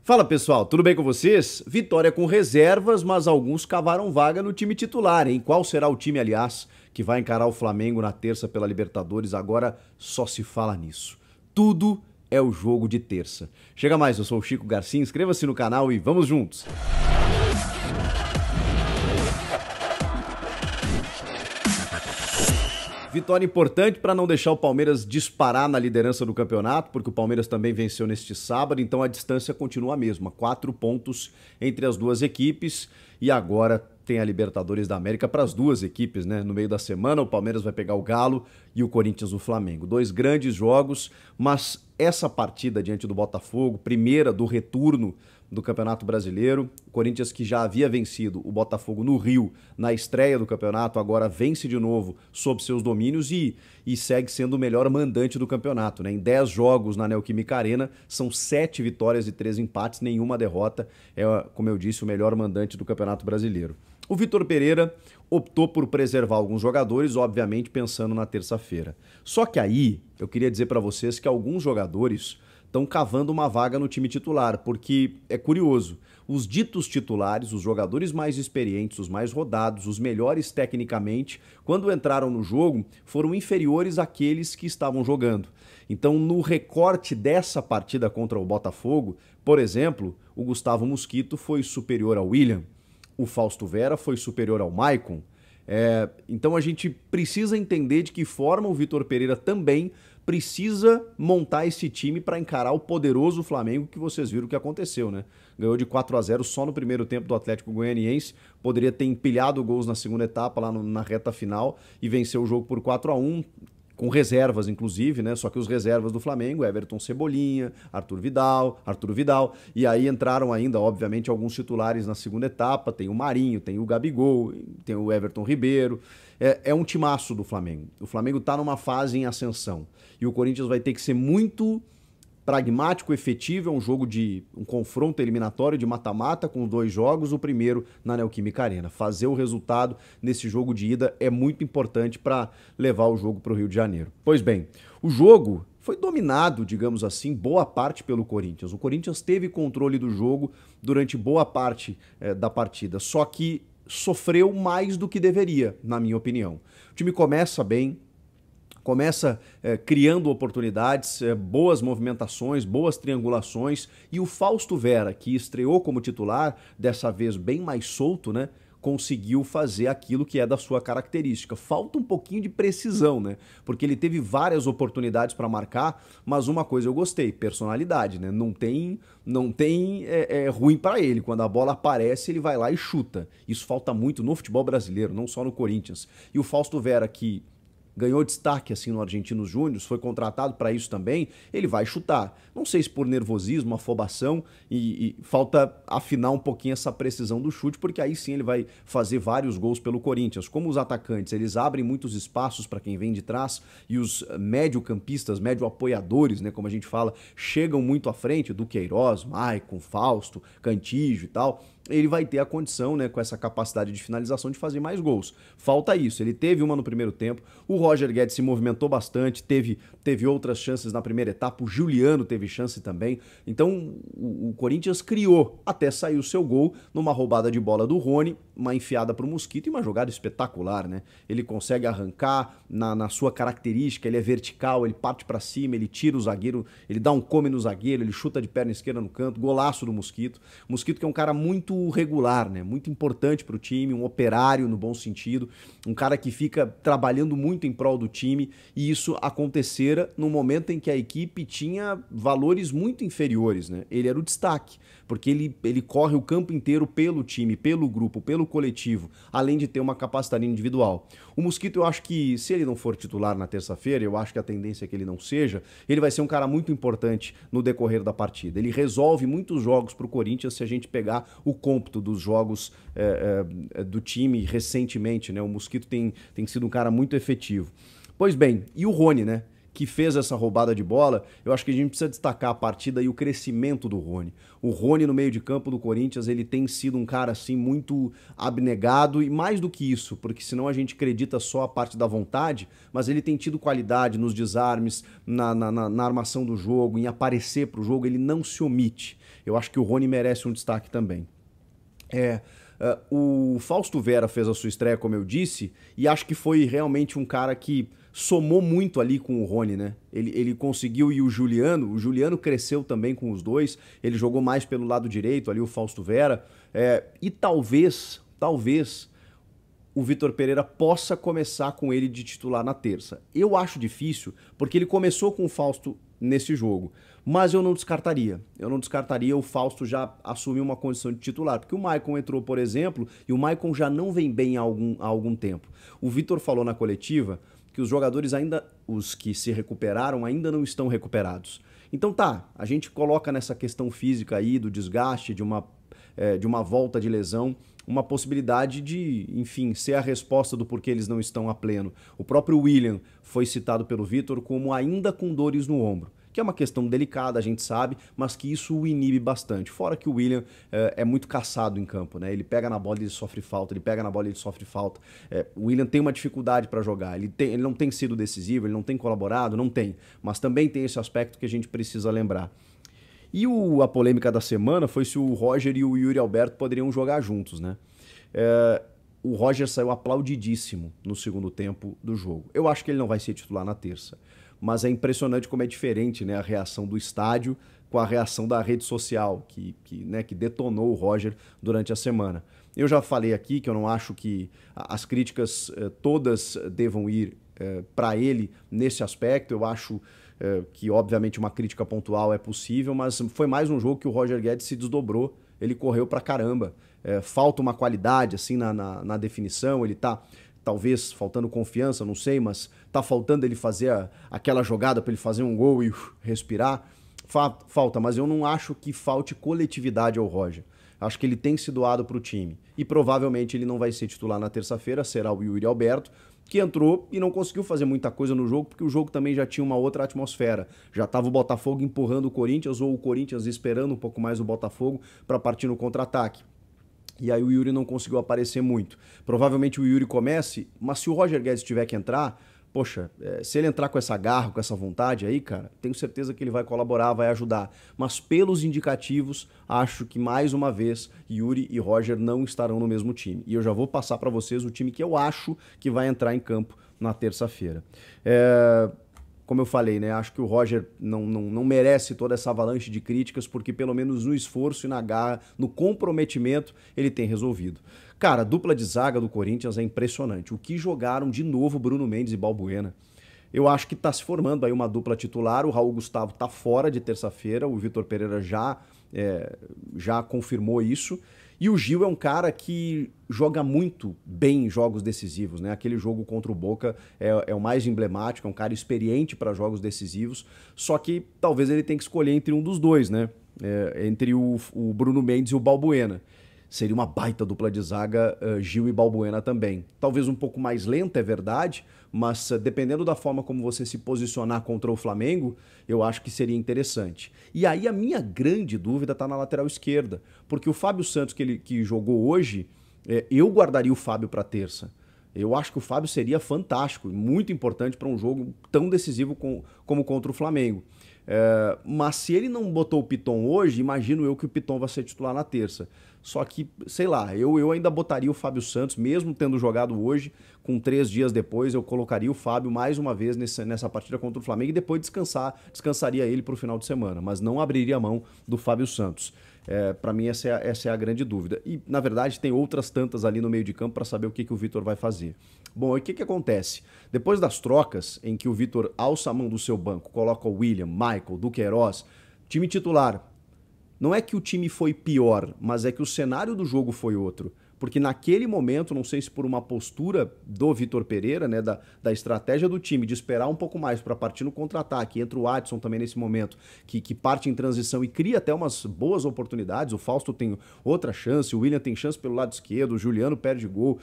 Fala pessoal, tudo bem com vocês? Vitória com reservas, mas alguns cavaram vaga no time titular, hein? Qual será o time, aliás, que vai encarar o Flamengo na terça pela Libertadores? Agora só se fala nisso. Tudo é o jogo de terça. Chega mais, eu sou o Chico Garcia, inscreva-se no canal e vamos juntos! Vitória importante para não deixar o Palmeiras disparar na liderança do campeonato, porque o Palmeiras também venceu neste sábado, então a distância continua a mesma, 4 pontos entre as duas equipes e agora tem a Libertadores da América para as duas equipes, né? No meio da semana o Palmeiras vai pegar o Galo e o Corinthians o Flamengo. 2 grandes jogos, mas essa partida diante do Botafogo, primeira do retorno do Campeonato Brasileiro, o Corinthians que já havia vencido o Botafogo no Rio na estreia do campeonato, agora vence de novo sob seus domínios e segue sendo o melhor mandante do campeonato, né? Em 10 jogos na Neoquímica Arena, são 7 vitórias e 3 empates, nenhuma derrota, é, como eu disse, o melhor mandante do Campeonato Brasileiro. O Vitor Pereira optou por preservar alguns jogadores, obviamente pensando na terça-feira. Só que aí, eu queria dizer para vocês que alguns jogadores estão cavando uma vaga no time titular, porque é curioso, os ditos titulares, os jogadores mais experientes, os mais rodados, os melhores tecnicamente, quando entraram no jogo, foram inferiores àqueles que estavam jogando. Então, no recorte dessa partida contra o Botafogo, por exemplo, o Gustavo Mosquito foi superior ao William, o Fausto Vera foi superior ao Maicon. Então a gente precisa entender de que forma o Vitor Pereira também precisa montar esse time para encarar o poderoso Flamengo, que vocês viram o que aconteceu, né? Ganhou de 4-0 só no primeiro tempo do Atlético Goianiense, poderia ter empilhado gols na segunda etapa, lá na reta final, e venceu o jogo por 4-1, com reservas, inclusive, né? Só que os reservas do Flamengo, Everton Cebolinha, Arthur Vidal, e aí entraram ainda, obviamente, alguns titulares na segunda etapa, tem o Marinho, tem o Gabigol, tem o Everton Ribeiro, é um timaço do Flamengo. O Flamengo tá numa fase em ascensão, e o Corinthians vai ter que ser muito pragmático, efetivo, é um jogo de um confronto eliminatório de mata-mata com 2 jogos, o primeiro na Neoquímica Arena. Fazer o resultado nesse jogo de ida é muito importante para levar o jogo para o Rio de Janeiro. Pois bem, o jogo foi dominado, digamos assim, boa parte pelo Corinthians. O Corinthians teve controle do jogo durante boa parte da partida, só que sofreu mais do que deveria, na minha opinião. O time começa bem, começa criando oportunidades, boas movimentações, boas triangulações, e o Fausto Vera, que estreou como titular, dessa vez bem mais solto, né? Conseguiu fazer aquilo que é da sua característica. Falta um pouquinho de precisão, né? Porque ele teve várias oportunidades para marcar, mas uma coisa eu gostei, personalidade, né? Não tem ruim para ele. Quando a bola aparece, ele vai lá e chuta. Isso falta muito no futebol brasileiro, não só no Corinthians. E o Fausto Vera, que ganhou destaque assim no Argentinos Júniors, foi contratado para isso também, ele vai chutar. Não sei se por nervosismo, afobação e falta afinar um pouquinho essa precisão do chute, porque aí sim ele vai fazer vários gols pelo Corinthians. Como os atacantes, eles abrem muitos espaços para quem vem de trás e os médio-campistas, médio-apoiadores, né, como a gente fala, chegam muito à frente, do Queiroz, Maicon, Fausto, Cantígio e tal, ele vai ter a condição, né, com essa capacidade de finalização, de fazer mais gols. Falta isso, ele teve uma no primeiro tempo, o Roger Guedes se movimentou bastante, teve outras chances na primeira etapa, o Juliano teve chance também, então o Corinthians criou, até sair o seu gol numa roubada de bola do Rony, uma enfiada para o Mosquito e uma jogada espetacular, né? Ele consegue arrancar na sua característica, ele é vertical, ele parte para cima, ele tira o zagueiro, ele dá um come no zagueiro, ele chuta de perna esquerda no canto, golaço do Mosquito. Mosquito que é um cara muito regular, né? Muito importante para o time, um operário no bom sentido, um cara que fica trabalhando muito em prol do time, e isso acontecera no momento em que a equipe tinha valores muito inferiores, né? Ele era o destaque, porque ele corre o campo inteiro pelo time, pelo grupo, pelo coletivo, além de ter uma capacidade individual. O Mosquito, eu acho que, se ele não for titular na terça-feira, eu acho que a tendência é que ele não seja, ele vai ser um cara muito importante no decorrer da partida. Ele resolve muitos jogos para o Corinthians se a gente pegar o cômputo dos jogos do time recentemente, né? O Mosquito tem sido um cara muito efetivo. Pois bem, e o Rony, né? que fez essa roubada de bola, eu acho que a gente precisa destacar a partida e o crescimento do Rony. O Rony no meio de campo do Corinthians, ele tem sido um cara assim muito abnegado e mais do que isso, porque senão a gente acredita só a parte da vontade, mas ele tem tido qualidade nos desarmes, na armação do jogo, em aparecer pro jogo, ele não se omite. Eu acho que o Rony merece um destaque também. O Fausto Vera fez a sua estreia, como eu disse, e acho que foi realmente um cara que somou muito ali com o Rony, né? Ele conseguiu, e o Juliano cresceu também com os dois, ele jogou mais pelo lado direito ali, o Fausto Vera, e talvez o Vitor Pereira possa começar com ele de titular na terça. Eu acho difícil, porque ele começou com o Fausto nesse jogo, mas eu não descartaria. O Fausto já assumir uma condição de titular, porque o Maicon entrou, por exemplo, e o Maicon já não vem bem há algum tempo. O Vitor falou na coletiva que os jogadores os que se recuperaram, ainda não estão recuperados. Então a gente coloca nessa questão física aí, do desgaste, de uma volta de lesão, uma possibilidade de, enfim, ser a resposta do porquê eles não estão a pleno. O próprio William foi citado pelo Vitor como ainda com dores no ombro, que é uma questão delicada, a gente sabe, mas que isso o inibe bastante. Fora que o William é muito caçado em campo, né? Ele pega na bola e ele sofre falta, o William tem uma dificuldade para jogar, ele não tem sido decisivo, ele não tem colaborado, não tem, mas também tem esse aspecto que a gente precisa lembrar. E a polêmica da semana foi se o Roger e o Yuri Alberto poderiam jogar juntos, né? O Roger saiu aplaudidíssimo no segundo tempo do jogo. Eu acho que ele não vai ser titular na terça, mas é impressionante como é diferente, né, a reação do estádio com a reação da rede social, que detonou o Roger durante a semana. Eu já falei aqui que eu não acho que as críticas todas devam ir para ele nesse aspecto. Eu acho que, obviamente, uma crítica pontual é possível, mas foi mais um jogo que o Roger Guedes se desdobrou, ele correu pra caramba. Falta uma qualidade assim na definição, ele tá talvez faltando confiança, não sei, mas tá faltando ele fazer aquela jogada para ele fazer um gol e respirar. Falta, mas eu não acho que falte coletividade ao Roger. Acho que ele tem se doado para o time. E provavelmente ele não vai ser titular na terça-feira, será o Yuri Alberto, que entrou e não conseguiu fazer muita coisa no jogo, porque o jogo também já tinha uma outra atmosfera. Já estava o Botafogo empurrando o Corinthians, ou o Corinthians esperando um pouco mais o Botafogo para partir no contra-ataque. E aí o Yuri não conseguiu aparecer muito. Provavelmente o Yuri comece, mas se o Roger Guedes tiver que entrar, poxa, se ele entrar com essa garra, com essa vontade aí, cara, tenho certeza que ele vai colaborar, vai ajudar. Mas pelos indicativos, acho que mais uma vez Yuri e Roger não estarão no mesmo time. E eu já vou passar para vocês o time que eu acho que vai entrar em campo na terça-feira. Como eu falei, né? Acho que o Roger não merece toda essa avalanche de críticas, porque pelo menos no esforço e na garra, no comprometimento, ele tem resolvido. Cara, a dupla de zaga do Corinthians é impressionante. O que jogaram de novo Bruno Mendes e Balbuena. Eu acho que está se formando aí uma dupla titular. O Raul Gustavo está fora de terça-feira, o Vitor Pereira já confirmou isso. E o Gil é um cara que joga muito bem em jogos decisivos, né? Aquele jogo contra o Boca é o mais emblemático, é um cara experiente para jogos decisivos, só que talvez ele tenha que escolher entre um dos dois, né? Entre o Bruno Mendes e o Balbuena. Seria uma baita dupla de zaga, Gil e Balbuena também. Talvez um pouco mais lenta, é verdade, mas dependendo da forma como você se posicionar contra o Flamengo, eu acho que seria interessante. E aí a minha grande dúvida está na lateral esquerda, porque o Fábio Santos que jogou hoje, eu guardaria o Fábio para terça. Eu acho que o Fábio seria fantástico, muito importante para um jogo tão decisivo como contra o Flamengo. Mas se ele não botou o Piton hoje, imagino eu que o Piton vai ser titular na terça. Só que, sei lá, eu ainda botaria o Fábio Santos, mesmo tendo jogado hoje, com 3 dias depois, eu colocaria o Fábio mais uma vez nessa partida contra o Flamengo e depois descansaria ele para o final de semana, mas não abriria a mão do Fábio Santos. Para mim essa é a grande dúvida. E, na verdade, tem outras tantas ali no meio de campo para saber o que o Vitor vai fazer. Bom, e o que acontece? Depois das trocas, em que o Vitor alça a mão do seu banco, coloca o William, Michael, Duqueiroz, time titular. Não é que o time foi pior, mas é que o cenário do jogo foi outro. porque naquele momento, não sei se por uma postura do Vitor Pereira, né, da estratégia do time de esperar um pouco mais para partir no contra-ataque, entra o Adson também nesse momento, que parte em transição e cria até umas boas oportunidades, o Fausto tem outra chance, o William tem chance pelo lado esquerdo, o Juliano perde gol,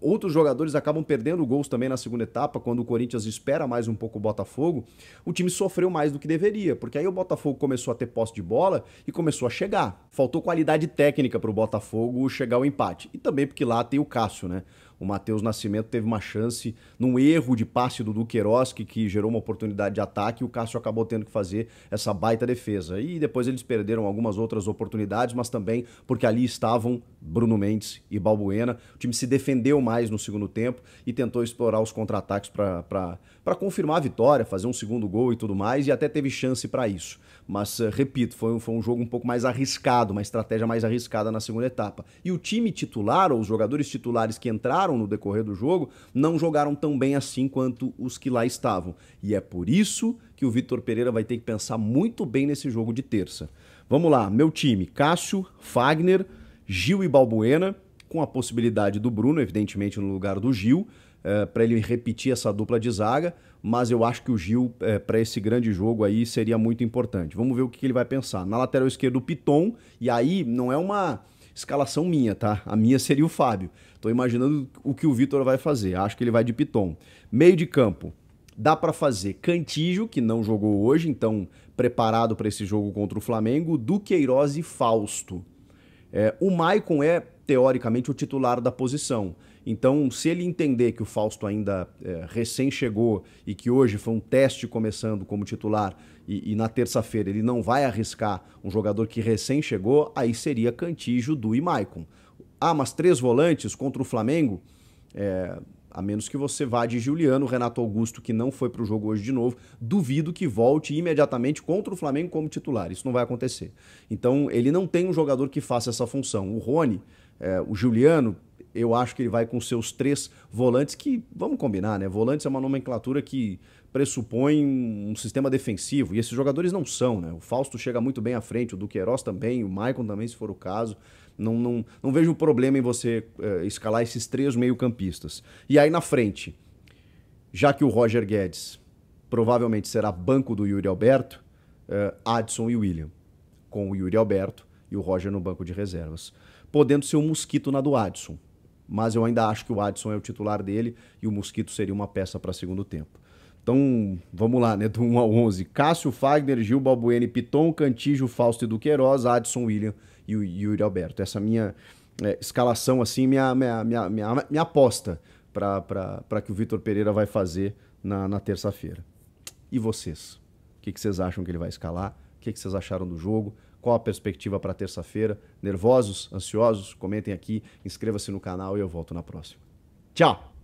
outros jogadores acabam perdendo gols também na segunda etapa, quando o Corinthians espera mais um pouco o Botafogo, o time sofreu mais do que deveria, porque aí o Botafogo começou a ter posse de bola e começou a chegar. Faltou qualidade técnica para o Botafogo chegar ao empate. E também porque lá tem o Cássio, né? O Matheus Nascimento teve uma chance num erro de passe do Duqueiroz, que gerou uma oportunidade de ataque, e o Cássio acabou tendo que fazer essa baita defesa. E depois eles perderam algumas outras oportunidades, mas também porque ali estavam Bruno Mendes e Balbuena. O time se defendeu mais no segundo tempo e tentou explorar os contra-ataques para confirmar a vitória, fazer um segundo gol e tudo mais, e até teve chance para isso. Mas, repito, foi um jogo um pouco mais arriscado, uma estratégia mais arriscada na segunda etapa. E o time titular, ou os jogadores titulares que entraram no decorrer do jogo, não jogaram tão bem assim quanto os que lá estavam. E é por isso que o Vitor Pereira vai ter que pensar muito bem nesse jogo de terça. Vamos lá, meu time: Cássio, Fagner, Gil e Balbuena, com a possibilidade do Bruno, evidentemente, no lugar do Gil, para ele repetir essa dupla de zaga, mas eu acho que o Gil, para esse grande jogo aí, seria muito importante. Vamos ver o que ele vai pensar. Na lateral esquerda, o Piton, e aí não é uma escalação minha, tá? A minha seria o Fábio. Tô imaginando o que o Vitor vai fazer. Acho que ele vai de Piton. Meio de campo, dá para fazer Cantígio, que não jogou hoje, então preparado para esse jogo contra o Flamengo, Duqueiroz e Fausto. O Maicon é, teoricamente, o titular da posição. Então, se ele entender que o Fausto ainda recém chegou e que hoje foi um teste começando como titular e na terça-feira ele não vai arriscar um jogador que recém chegou, aí seria Cantígio, Du e Maicon. Ah, mas 3 volantes contra o Flamengo? A menos que você vá de Juliano, Renato Augusto, que não foi para o jogo hoje de novo, duvido que volte imediatamente contra o Flamengo como titular. Isso não vai acontecer. Então, ele não tem um jogador que faça essa função. O Rony, o Juliano, eu acho que ele vai com seus 3 volantes, que, vamos combinar, né? Volantes é uma nomenclatura que pressupõe um sistema defensivo, e esses jogadores não são, né? O Fausto chega muito bem à frente, o Duqueiroz também, o Maicon também, se for o caso. Não vejo problema em você escalar esses 3 meio-campistas. E aí na frente, já que o Roger Guedes provavelmente será banco do Yuri Alberto, Adson e William, com o Yuri Alberto e o Roger no banco de reservas. Podendo ser um Mosquito na do Adson, mas eu ainda acho que o Adson é o titular dele e o Mosquito seria uma peça para segundo tempo. Então, vamos lá, né? Do 1 ao 11. Cássio, Fagner, Gil, Balbuena e Piton, Cantígio, Fausto e Duqueiroz, Adson, William e o Yuri Alberto. Essa minha escalação, assim, minha aposta para que o Vitor Pereira vai fazer na terça-feira. E vocês? O que vocês acham que ele vai escalar? O que vocês acharam do jogo? Qual a perspectiva para terça-feira? Nervosos? Ansiosos? Comentem aqui, inscreva-se no canal e eu volto na próxima. Tchau!